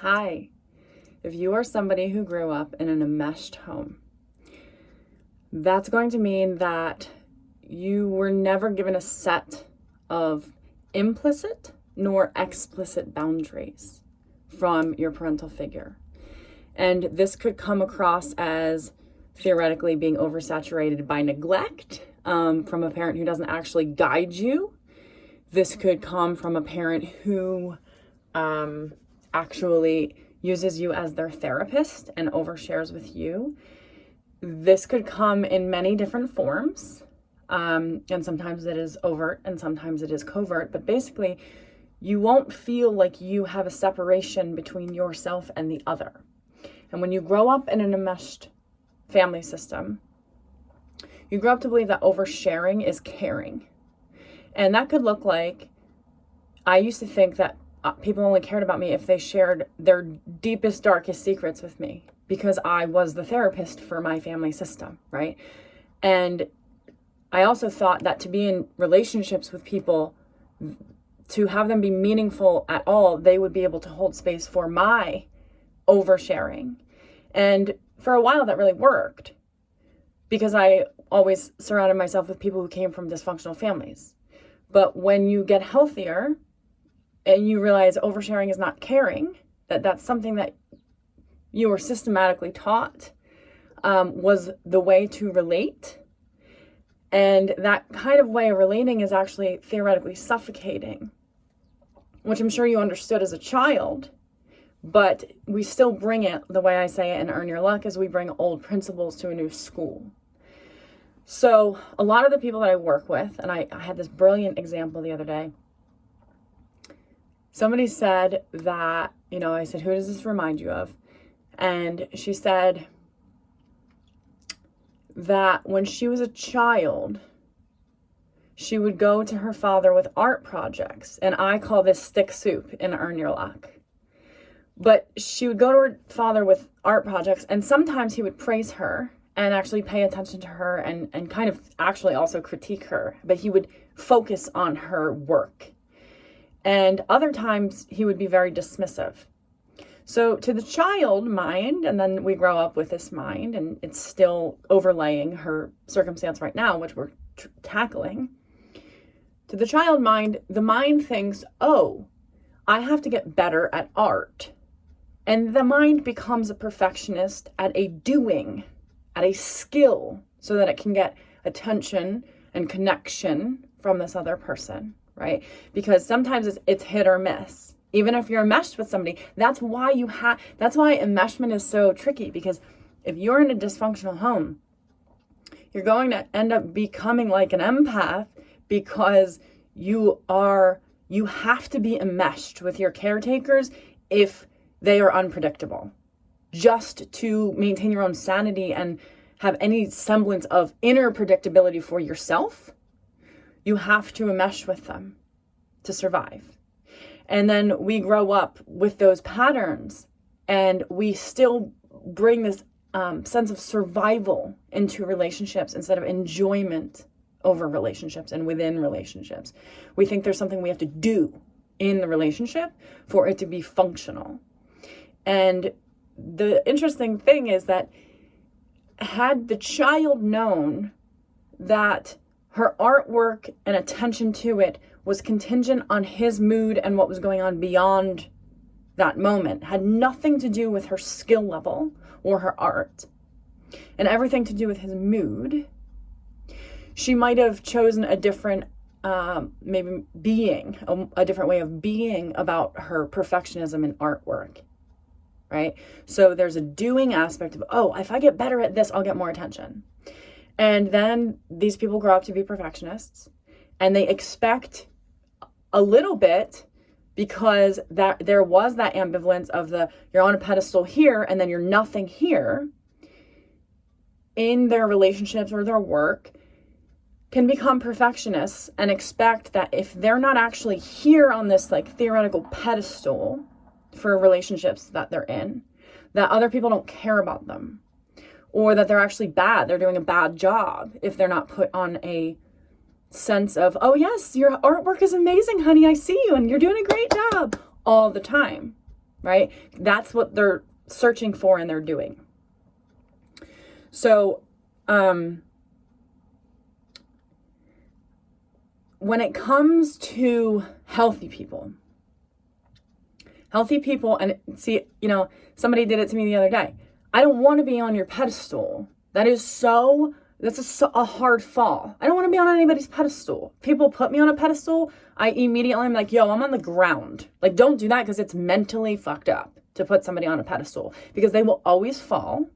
Hi. If you are somebody who grew up in an enmeshed home, that's going to mean that you were never given a set of implicit nor explicit boundaries from your parental figure. And this could come across as theoretically being oversaturated by neglect from a parent who doesn't actually guide you. This could come from a parent who actually uses you as their therapist and overshares with you. This could come in many different forms, and sometimes it is overt and sometimes it is covert, but basically you won't feel like you have a separation between yourself and the other. And when you grow up in an enmeshed family system, you grow up to believe that oversharing is caring. And that could look like, I used to think that people only cared about me if they shared their deepest, darkest secrets with me because I was the therapist for my family system, right? And I also thought that to be in relationships with people, to have them be meaningful at all, they would be able to hold space for my oversharing. And for a while that really worked because I always surrounded myself with people who came from dysfunctional families. But when you get healthier and you realize oversharing is not caring, that's something that you were systematically taught was the way to relate. And that kind of way of relating is actually theoretically suffocating, which I'm sure you understood as a child, but we still bring it, the way I say it in Earn Your Luck, is we bring old principles to a new school. So a lot of the people that I work with, and I had this brilliant example the other day. Somebody said that, I said, who does this remind you of? And she said that when she was a child, she would go to her father with art projects. And I call this stick soup in Earn Your Luck. But she would go to her father with art projects, and sometimes he would praise her and actually pay attention to her and kind of actually also critique her. But he would focus on her work. And other times he would be very dismissive. So to the child mind, and then we grow up with this mind, and it's still overlaying her circumstance right now, which we're tackling. To the child mind, the mind thinks, oh, I have to get better at art. And the mind becomes a perfectionist at a doing, at a skill, so that it can get attention and connection from this other person. Right? Because sometimes it's hit or miss. Even if you're enmeshed with somebody, that's why enmeshment is so tricky, because if you're in a dysfunctional home, you're going to end up becoming like an empath because you have to be enmeshed with your caretakers if they are unpredictable, just to maintain your own sanity and have any semblance of inner predictability for yourself. You have to enmesh with them to survive. And then we grow up with those patterns, and we still bring this sense of survival into relationships instead of enjoyment over relationships and within relationships. We think there's something we have to do in the relationship for it to be functional. And the interesting thing is that had the child known that her artwork and attention to it was contingent on his mood and what was going on beyond that moment, had nothing to do with her skill level or her art, and everything to do with his mood, she might have chosen a different, maybe a different way of being about her perfectionism in artwork, right? So there's a doing aspect of, oh, if I get better at this, I'll get more attention. And then these people grow up to be perfectionists, and they expect a little bit because that there was that ambivalence of you're on a pedestal here and then you're nothing here in their relationships or their work, can become perfectionists and expect that if they're not actually here on this theoretical pedestal for relationships that they're in, that other people don't care about them. Or that they're actually bad, they're doing a bad job if they're not put on a sense of, oh yes, your artwork is amazing, honey, I see you, and you're doing a great job all the time. right? That's what they're searching for and they're doing. So, when it comes to healthy people, and see, somebody did it to me the other day. I don't want to be on your pedestal. That's a hard fall. I don't want to be on anybody's pedestal. People put me on a pedestal, I immediately am like, yo, I'm on the ground. Like, don't do that, because it's mentally fucked up to put somebody on a pedestal, because they will always fall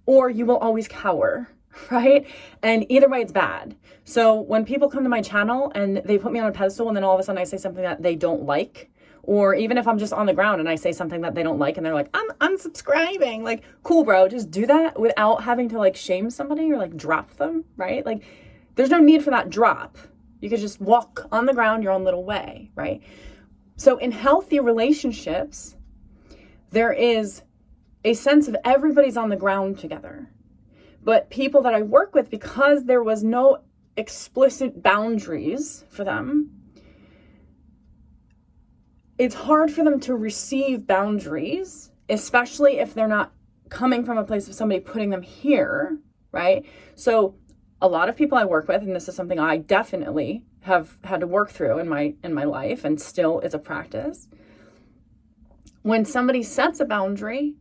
or you will always cower, right? And either way, it's bad. So when people come to my channel and they put me on a pedestal and then all of a sudden I say something that they don't like, or even if I'm just on the ground and I say something that they don't like and they're like, I'm unsubscribing, like, cool, bro, just do that without having to like shame somebody or like drop them, right? Like, there's no need for that drop. You could just walk on the ground your own little way, right? So in healthy relationships, there is a sense of everybody's on the ground together. But people that I work with, because there was no explicit boundaries for them, it's hard for them to receive boundaries, especially if they're not coming from a place of somebody putting them here, right? So a lot of people I work with, and this is something I definitely have had to work through in my life and still is a practice. When somebody sets a boundary,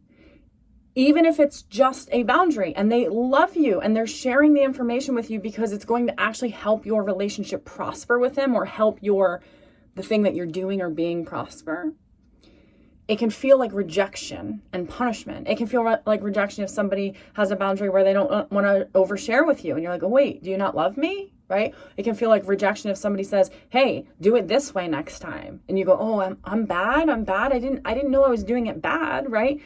even if it's just a boundary and they love you and they're sharing the information with you because it's going to actually help your relationship prosper with them or help the thing that you're doing or being prosper, it can feel like rejection and punishment. It can feel like rejection if somebody has a boundary where they don't want to overshare with you and you're like, oh wait, do you not love me? Right? It can feel like rejection if somebody says, hey, do it this way next time. And you go, oh, I'm bad. I didn't know I was doing it bad, right?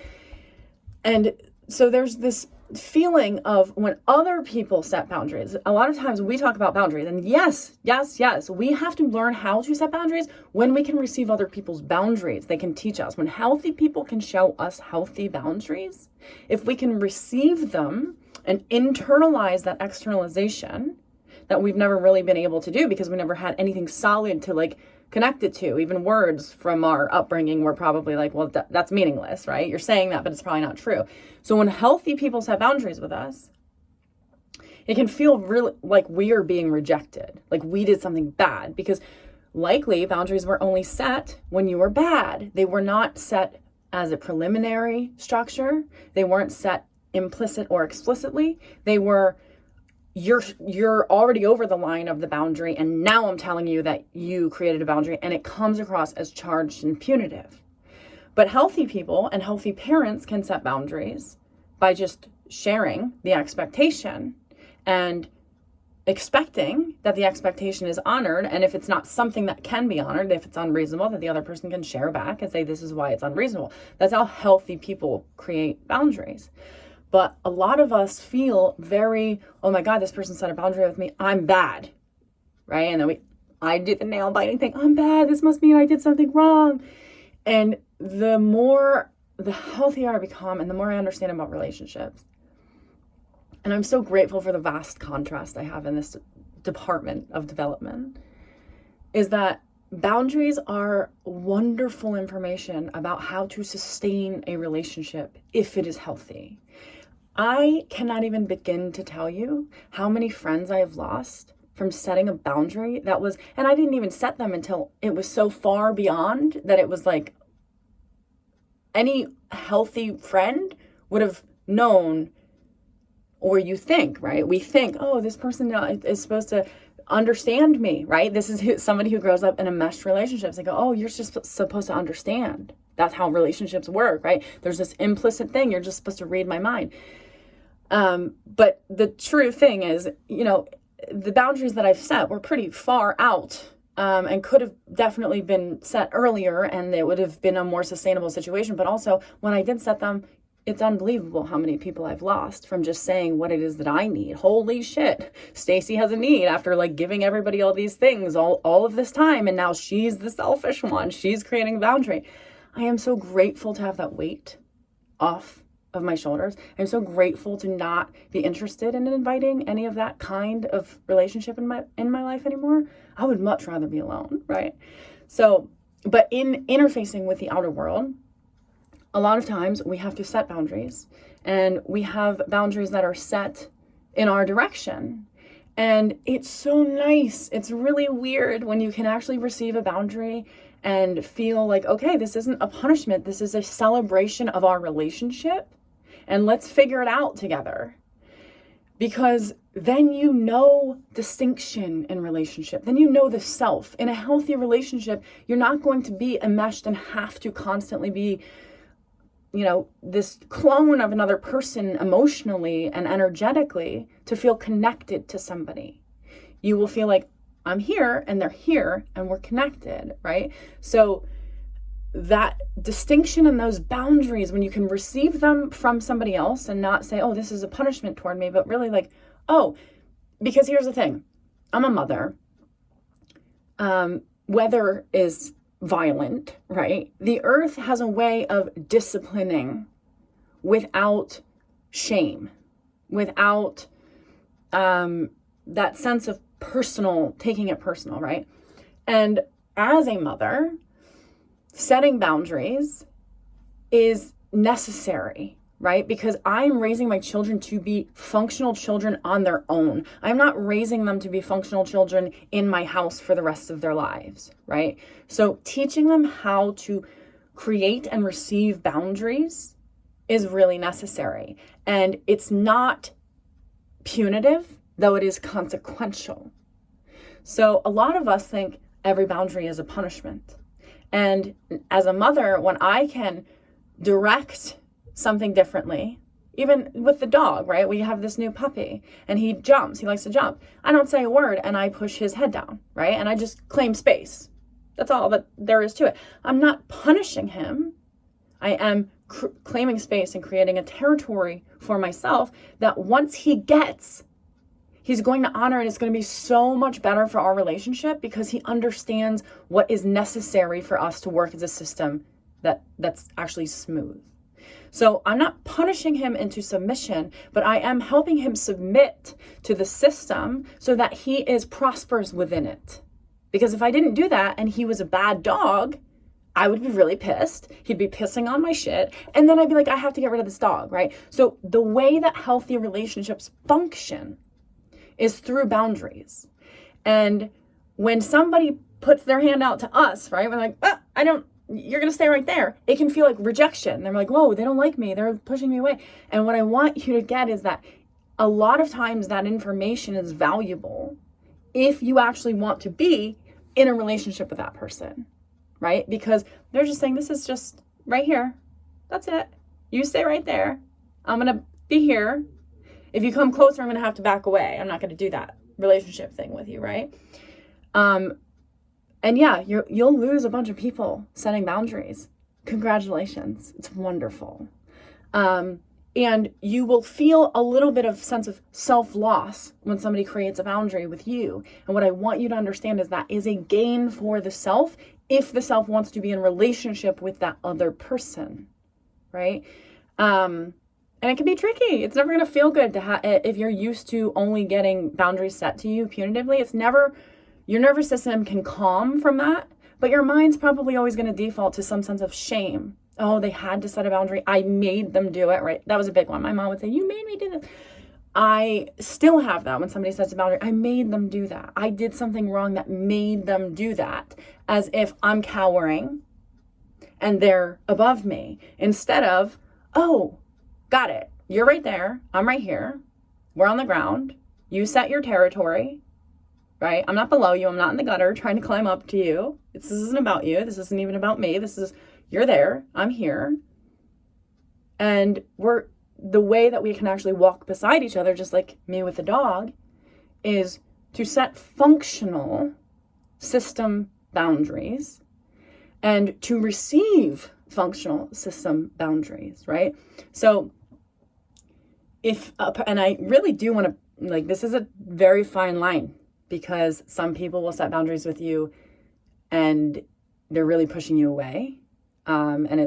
And so there's this feeling of when other people set boundaries. A lot of times we talk about boundaries, and yes, we have to learn how to set boundaries when we can receive other people's boundaries. They can teach us. When healthy people can show us healthy boundaries, if we can receive them and internalize that externalization that we've never really been able to do because we never had anything solid to like connect it to. Even words from our upbringing were probably like, well, that's meaningless, right? You're saying that, but it's probably not true. So when healthy people set boundaries with us, it can feel really like we are being rejected, like we did something bad, because likely boundaries were only set when you were bad. They were not set as a preliminary structure. They weren't set implicit or explicitly. They were, you're already over the line of the boundary, and now I'm telling you that you created a boundary, and it comes across as charged and punitive. But healthy people and healthy parents can set boundaries by just sharing the expectation and expecting that the expectation is honored. And if it's not something that can be honored, if it's unreasonable, that the other person can share back and say, this is why it's unreasonable. That's how healthy people create boundaries. But a lot of us feel very, oh my God, this person set a boundary with me, I'm bad, right? And then I did the nail biting thing, I'm bad, this must mean I did something wrong. And the healthier I become and the more I understand about relationships, and I'm so grateful for the vast contrast I have in this department of development, is that boundaries are wonderful information about how to sustain a relationship if it is healthy. I cannot even begin to tell you how many friends I have lost from setting a boundary that was, and I didn't even set them until it was so far beyond that it was like any healthy friend would have known, or you think, right? We think, oh, this person is supposed to understand me, right? This is somebody who grows up in enmeshed relationships. They go, oh, you're just supposed to understand. That's how relationships work, right? There's this implicit thing. You're just supposed to read my mind. But the true thing is, the boundaries that I've set were pretty far out, and could have definitely been set earlier, and it would have been a more sustainable situation. But also when I did set them, it's unbelievable how many people I've lost from just saying what it is that I need. Holy shit. Stacy has a need after like giving everybody all these things all of this time. And now she's the selfish one. She's creating a boundary. I am so grateful to have that weight off of my shoulders. I'm so grateful to not be interested in inviting any of that kind of relationship in my life anymore. I would much rather be alone, right? So, but in interfacing with the outer world, a lot of times we have to set boundaries, and we have boundaries that are set in our direction. And it's so nice. It's really weird when you can actually receive a boundary and feel like, okay, this isn't a punishment. This is a celebration of our relationship, and let's figure it out together. Because then you know distinction in relationship. Then you know the self. In a healthy relationship, you're not going to be enmeshed and have to constantly be, this clone of another person emotionally and energetically to feel connected to somebody. You will feel like, I'm here and they're here and we're connected, right? So that distinction and those boundaries, when you can receive them from somebody else and not say, oh, this is a punishment toward me, but really like, oh, because here's the thing, I'm a mother. Weather is violent, right? The earth has a way of disciplining without shame, without that sense of taking it personal, right? And as a mother, setting boundaries is necessary, right? Because I'm raising my children to be functional children on their own. I'm not raising them to be functional children in my house for the rest of their lives, right? So teaching them how to create and receive boundaries is really necessary. And it's not punitive, though it is consequential. So a lot of us think every boundary is a punishment. And as a mother, when I can direct something differently, even with the dog, right? We have this new puppy and he jumps, he likes to jump. I don't say a word and I push his head down, right? And I just claim space. That's all that there is to it. I'm not punishing him. I am claiming space and creating a territory for myself that once he gets, he's going to honor, and it's going to be so much better for our relationship because he understands what is necessary for us to work as a system that's actually smooth. So I'm not punishing him into submission, but I am helping him submit to the system so that he prospers within it. Because if I didn't do that and he was a bad dog, I would be really pissed. He'd be pissing on my shit. And then I'd be like, I have to get rid of this dog, right? So the way that healthy relationships function is through boundaries. And when somebody puts their hand out to us, right? We're like, you're going to stay right there. It can feel like rejection. They're like, whoa, they don't like me. They're pushing me away. And what I want you to get is that a lot of times that information is valuable if you actually want to be in a relationship with that person, right? Because they're just saying, this is just right here. That's it. You stay right there. I'm going to be here. If you come closer, I'm going to have to back away. I'm not going to do that relationship thing with you, right? And yeah, you'll lose a bunch of people setting boundaries. Congratulations. It's wonderful. And you will feel a little bit of sense of self-loss when somebody creates a boundary with you. And what I want you to understand is that is a gain for the self if the self wants to be in relationship with that other person, right? And it can be tricky. It's never going to feel good to if you're used to only getting boundaries set to you punitively. It's never, your nervous system can calm from that, but your mind's probably always going to default to some sense of shame. Oh, they had to set a boundary. I made them do it, right? That was a big one. My mom would say, you made me do this. I still have that when somebody sets a boundary. I made them do that. I did something wrong that made them do that, as if I'm cowering and they're above me. Instead of, oh, got it. You're right there. I'm right here. We're on the ground. You set your territory, right? I'm not below you. I'm not in the gutter trying to climb up to you. This isn't about you. This isn't even about me. You're there. I'm here. And the way that we can actually walk beside each other, just like me with the dog, is to set functional system boundaries and to receive functional system boundaries, right? So and I really do want to, this is a very fine line, because some people will set boundaries with you and they're really pushing you away. And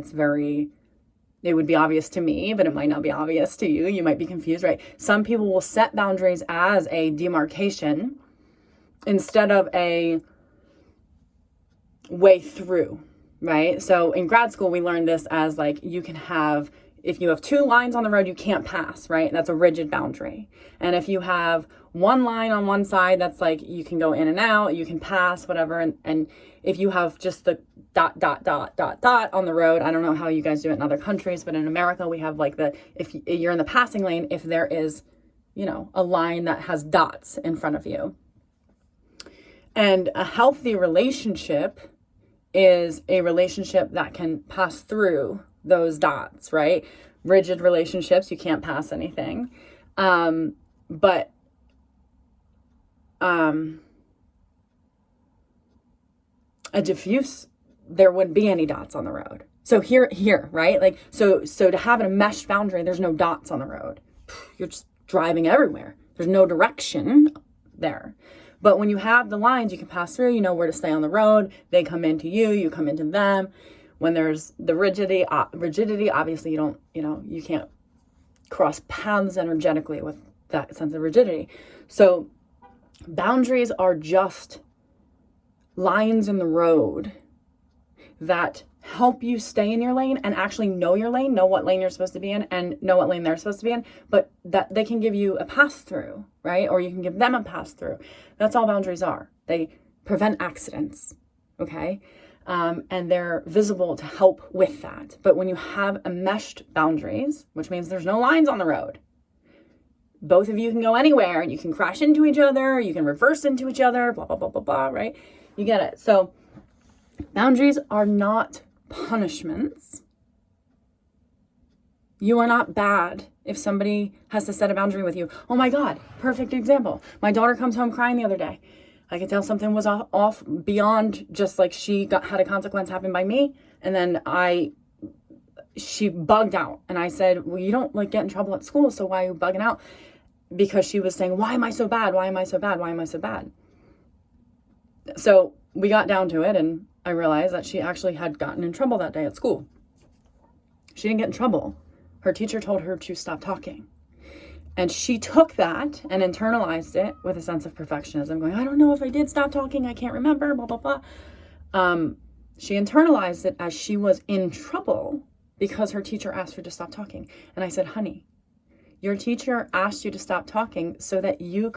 it would be obvious to me, but it might not be obvious to you. You might be confused, right? Some people will set boundaries as a demarcation instead of a way through, right? So in grad school, we learned this as like, you can have, if you have 2 lines on the road, you can't pass, right? That's a rigid boundary. And if you have 1 line on one side, that's like, you can go in and out, you can pass, whatever. And if you have just the ... on the road, I don't know how you guys do it in other countries, but in America, we have like if you're in the passing lane, if there is, you know, a line that has dots in front of you. And a healthy relationship is a relationship that can pass through those dots, right? Rigid relationships, you can't pass anything. But a diffuse, there wouldn't be any dots on the road. So here, right? Like, so to have a meshed boundary, there's no dots on the road. You're just driving everywhere. There's no direction there. But when you have the lines, you can pass through, you know where to stay on the road. They come into you, you come into them. When there's the rigidity, obviously you can't cross paths energetically with that sense of rigidity. So boundaries are just lines in the road that help you stay in your lane and actually know your lane, know what lane you're supposed to be in, and know what lane they're supposed to be in, but that they can give you a pass through, right? Or you can give them a pass through. That's all boundaries are. They prevent accidents, okay? And they're visible to help with that. But when you have enmeshed boundaries, which means there's no lines on the road, both of you can go anywhere and you can crash into each other, you can reverse into each other, blah, blah, blah, blah, blah, right? You get it. So boundaries are not punishments. You are not bad if somebody has to set a boundary with you. Oh my God, perfect example. My daughter comes home crying the other day. I could tell something was off beyond just like had a consequence happen by me. And then she bugged out. And I said, well, you don't like get in trouble at school, so why are you bugging out? Because she was saying, why am I so bad? Why am I so bad? Why am I so bad? So we got down to it and I realized that she actually had gotten in trouble that day at school. She didn't get in trouble. Her teacher told her to stop talking. And she took that and internalized it with a sense of perfectionism, going, I don't know if I did stop talking. I can't remember, blah, blah, blah. She internalized it as she was in trouble because her teacher asked her to stop talking. And I said, honey, your teacher asked you to stop talking so that you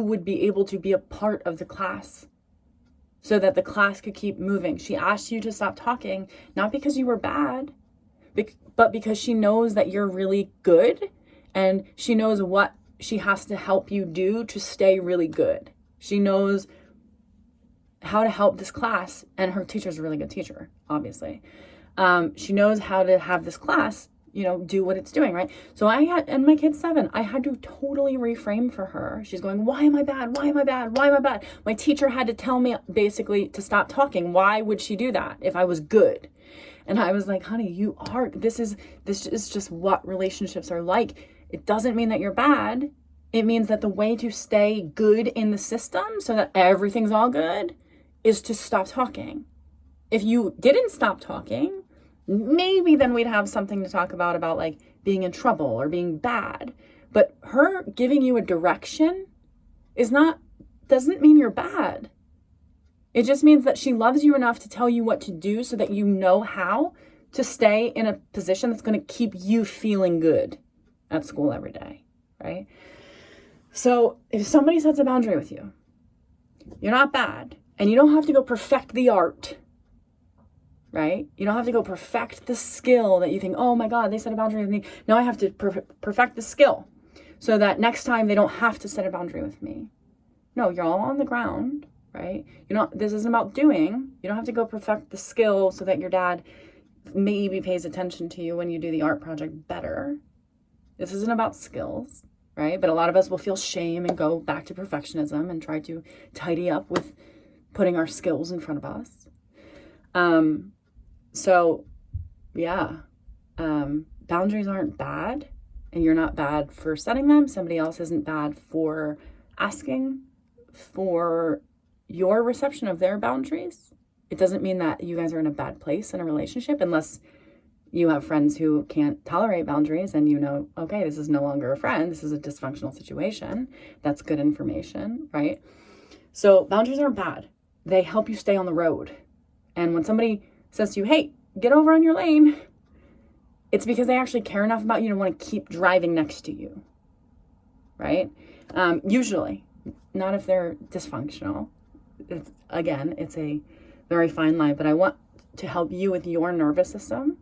would be able to be a part of the class, so that the class could keep moving. She asked you to stop talking, not because you were bad, but because she knows that you're really good and she knows what she has to help you do to stay really good. She knows how to help this class, and her teacher's a really good teacher, obviously. She knows how to have this class, do what it's doing, right? So and my kid's 7, I had to totally reframe for her. She's going, why am I bad? Why am I bad? Why am I bad? My teacher had to tell me basically to stop talking. Why would she do that if I was good? And I was like, honey, this is just what relationships are like. It doesn't mean that you're bad. It means that the way to stay good in the system so that everything's all good is to stop talking. If you didn't stop talking, maybe then we'd have something to talk about like being in trouble or being bad. But her giving you a direction doesn't mean you're bad. It just means that she loves you enough to tell you what to do so that you know how to stay in a position that's going to keep you feeling good at school every day, right? So if somebody sets a boundary with you, you're not bad, and you don't have to go perfect the art, right? You don't have to go perfect the skill that you think, oh my God, they set a boundary with me. Now I have to perfect the skill so that next time they don't have to set a boundary with me. No, you're all on the ground, right? This isn't about doing. You don't have to go perfect the skill so that your dad maybe pays attention to you when you do the art project better. This isn't about skills, right? But a lot of us will feel shame and go back to perfectionism and try to tidy up with putting our skills in front of us. Boundaries aren't bad, and you're not bad for setting them. Somebody else isn't bad for asking for your reception of their boundaries. It doesn't mean that you guys are in a bad place in a relationship unless you have friends who can't tolerate boundaries and okay, this is no longer a friend. This is a dysfunctional situation. That's good information, right? So boundaries aren't bad. They help you stay on the road. And when somebody says to you, hey, get over on your lane, it's because they actually care enough about you to want to keep driving next to you, right? Usually, not if they're dysfunctional. It's a very fine line, but I want to help you with your nervous system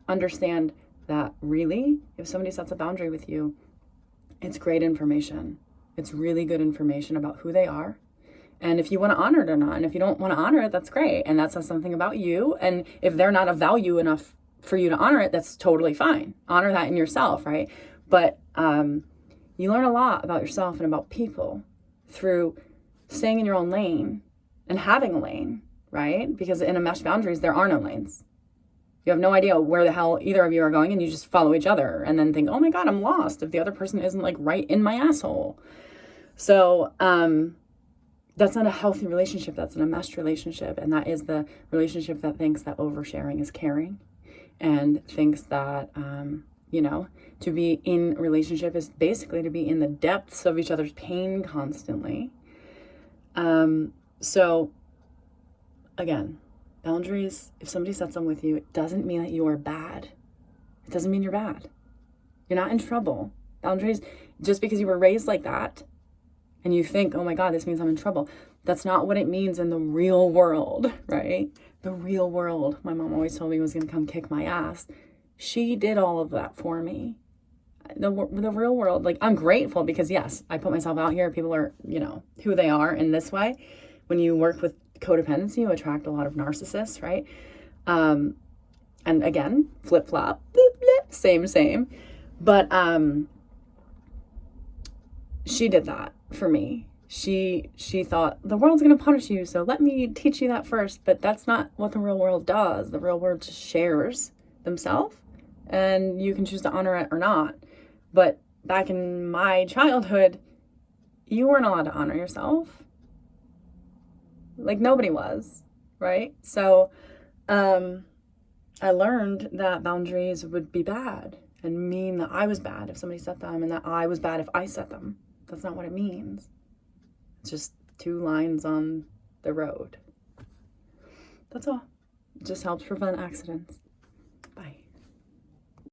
understand that really, if somebody sets a boundary with you, it's great information. It's really good information about who they are. And if you want to honor it or not, and if you don't want to honor it, that's great. And that says something about you. And if they're not of value enough for you to honor it, that's totally fine. Honor that in yourself, right? But you learn a lot about yourself and about people through staying in your own lane and having a lane, right? Because in enmeshed boundaries, there are no lanes. You have no idea where the hell either of you are going, and you just follow each other and then think, oh my God, I'm lost if the other person isn't like right in my asshole. So that's not a healthy relationship. That's an enmeshed relationship. And that is the relationship that thinks that oversharing is caring and thinks that, to be in relationship is basically to be in the depths of each other's pain constantly. So again, boundaries, if somebody sets them with you, it doesn't mean that you are bad. It doesn't mean you're bad. You're not in trouble. Boundaries, just because you were raised like that and you think, oh my God, this means I'm in trouble. That's not what it means in the real world, right? The real world. My mom always told me was going to come kick my ass. She did all of that for me. The real world, like, I'm grateful because yes, I put myself out here. People are, who they are in this way. When you work with codependency, you attract a lot of narcissists, right? And again, flip-flop, same. But she did that for me. She thought the world's going to punish you, so let me teach you that first. But that's not what the real world does. The real world just shares themselves, and you can choose to honor it or not. But back in my childhood, you weren't allowed to honor yourself. Like, nobody was, right? So I learned that boundaries would be bad and mean that I was bad if somebody set them, and that I was bad if I set them. That's not what it means. It's just two lines on the road. That's all. It just helps prevent accidents.